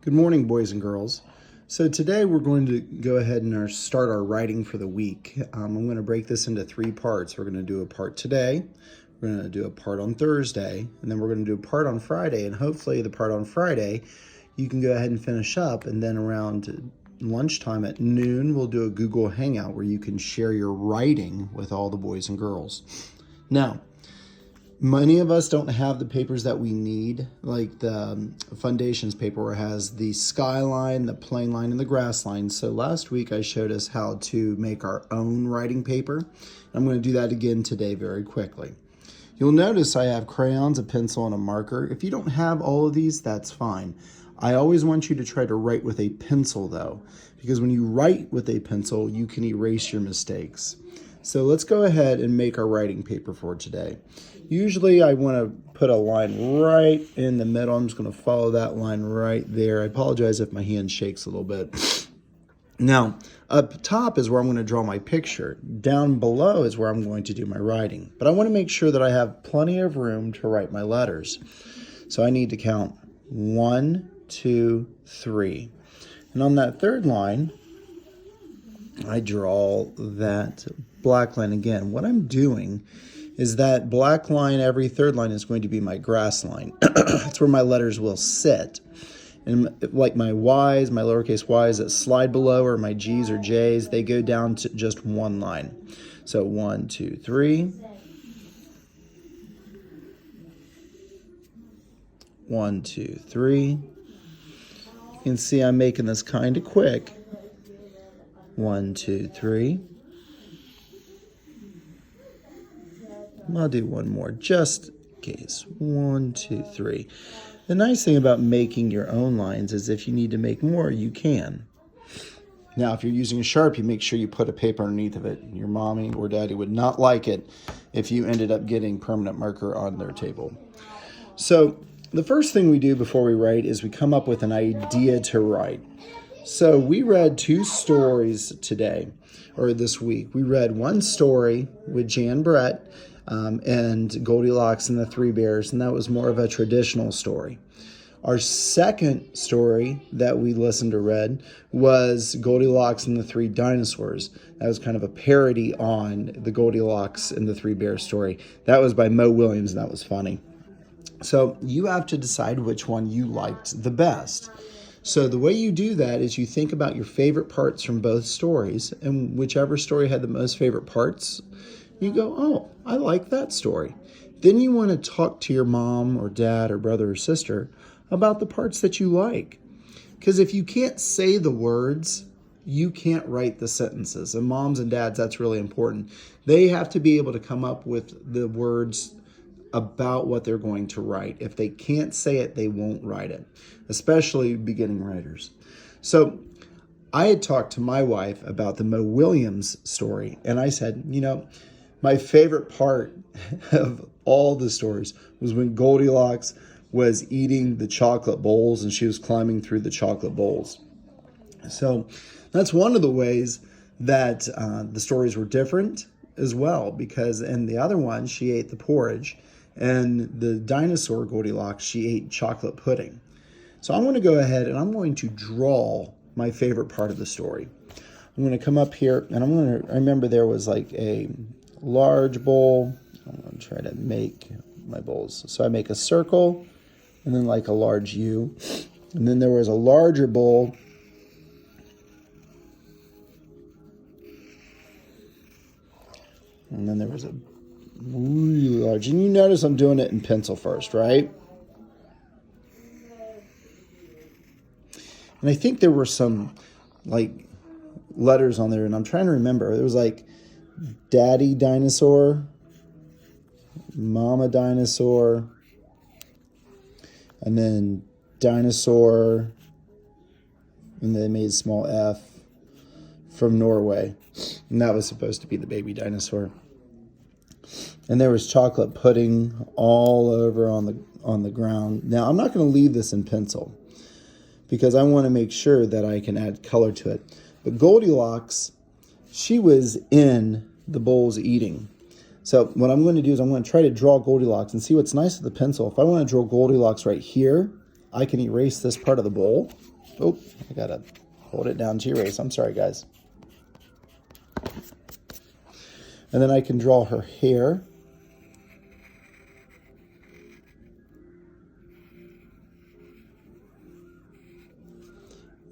Good morning, boys and girls. So today we're going to go ahead and start our writing for the week. I'm going to break this into 3 parts. We're going to do a part today, we're going to do a part on Thursday, and then we're going to do a part on Friday. And hopefully the part on Friday you can go ahead and finish up, and then around lunchtime at noon we'll do a Google Hangout where you can share your writing with all the boys and girls. Now, many of us don't have the papers that we need, like the Foundations paper where it has the skyline, the plane line, and the grass line. So last week I showed us how to make our own writing paper. I'm going to do that again today very quickly. You'll notice I have crayons, a pencil, and a marker. If you don't have all of these, that's fine. I always want you to try to write with a pencil though, because when you write with a pencil, you can erase your mistakes. So let's go ahead and make our writing paper for today. Usually I want to put a line right in the middle. I'm just going to follow that line right there. I apologize if my hand shakes a little bit. Now, up top is where I'm going to draw my picture. Down below is where I'm going to do my writing. But I want to make sure that I have plenty of room to write my letters. So I need to count 1, 2, 3. And on that third line, I draw that black line again. What I'm doing is that black line, every third line is going to be my grass line. That's where my letters will sit. And like my Y's, my lowercase y's that slide below, or my G's or J's, they go down to just one line. So 1, 2, 3. 1, 2, 3. You can see I'm making this kind of quick. 1, 2, 3. I'll do one more just in case. 1, 2, 3. The nice thing about making your own lines is if you need to make more, you can. Now, if you're using a Sharpie, make sure you put a paper underneath of it. Your mommy or daddy would not like it if you ended up getting permanent marker on their table. So the first thing we do before we write is we come up with an idea to write. So we read 2 stories today, or this week. We read one story with Jan Brett and Goldilocks and the 3 Bears, and that was more of a traditional story. Our second story that we listened to read was Goldilocks and the 3 Dinosaurs. That was kind of a parody on the Goldilocks and the 3 Bears story. That was by Mo Williams, and that was funny. So you have to decide which one you liked the best. So the way you do that is you think about your favorite parts from both stories, and whichever story had the most favorite parts, you go, oh, I like that story. Then you want to talk to your mom or dad or brother or sister about the parts that you like. Because if you can't say the words, you can't write the sentences. And moms and dads, that's really important. They have to be able to come up with the words about what they're going to write. If they can't say it, they won't write it, especially beginning writers. So I had talked to my wife about the Mo Williams story, and I said, my favorite part of all the stories was when Goldilocks was eating the chocolate bowls and she was climbing through the chocolate bowls. So that's one of the ways that the stories were different as well, because in the other one, she ate the porridge, and the dinosaur Goldilocks, she ate chocolate pudding. So I'm going to go ahead and I'm going to draw my favorite part of the story. I'm going to come up here, and I remember there was like a large bowl. I'm going to try to make my bowls. So I make a circle, and then like a large U. And then there was a larger bowl. And then there was a really large. And you notice I'm doing it in pencil first, right? And I think there were some like letters on there, and I'm trying to remember. There was like Daddy Dinosaur, Mama Dinosaur, and then Dinosaur, and they made small F from Norway. And that was supposed to be the baby dinosaur. And there was chocolate pudding all over on the ground. Now, I'm not going to leave this in pencil because I want to make sure that I can add color to it. But Goldilocks, she was in the bowls eating. So what I'm going to do is I'm going to try to draw Goldilocks and see what's nice with the pencil. If I want to draw Goldilocks right here, I can erase this part of the bowl. Oh, I gotta hold it down to erase. I'm sorry, guys. And then I can draw her hair.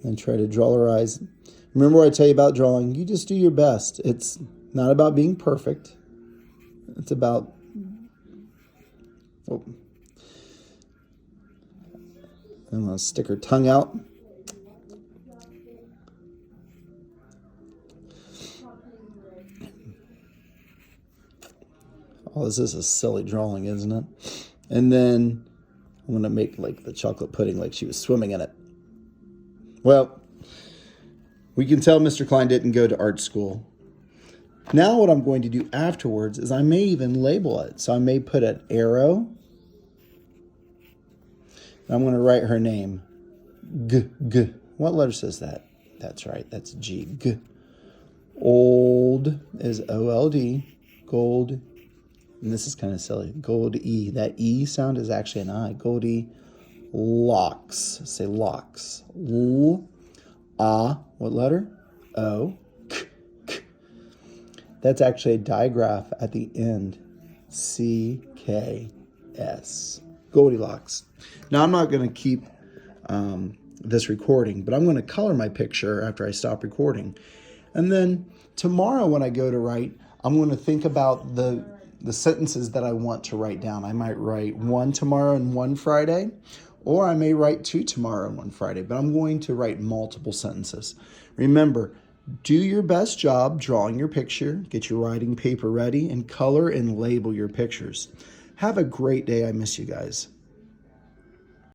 And try to draw her eyes. Remember what I tell you about drawing? You just do your best. It's not about being perfect. It's about... Oh. I'm going to stick her tongue out. Oh, this is a silly drawing, isn't it? And then I'm going to make like the chocolate pudding like she was swimming in it. Well, we can tell Mr. Klein didn't go to art school. Now what I'm going to do afterwards is I may even label it. So I may put an arrow. I'm going to write her name. G. What letter says that? That's right. That's G. G. Old is O-L-D. Gold. And this is kind of silly. Gold E. That E sound is actually an I. Goldie locks. Say locks. L. Ah. What letter? O. K. K. That's actually a digraph at the end. C-K-S. Goldilocks. Now, I'm not going to keep this recording, but I'm going to color my picture after I stop recording. And then tomorrow when I go to write, I'm going to think about the sentences that I want to write down. I might write one tomorrow and one Friday, or I may write two tomorrow and one Friday, but I'm going to write multiple sentences. Remember, do your best job drawing your picture, get your writing paper ready, and color and label your pictures. Have a great day. I miss you guys.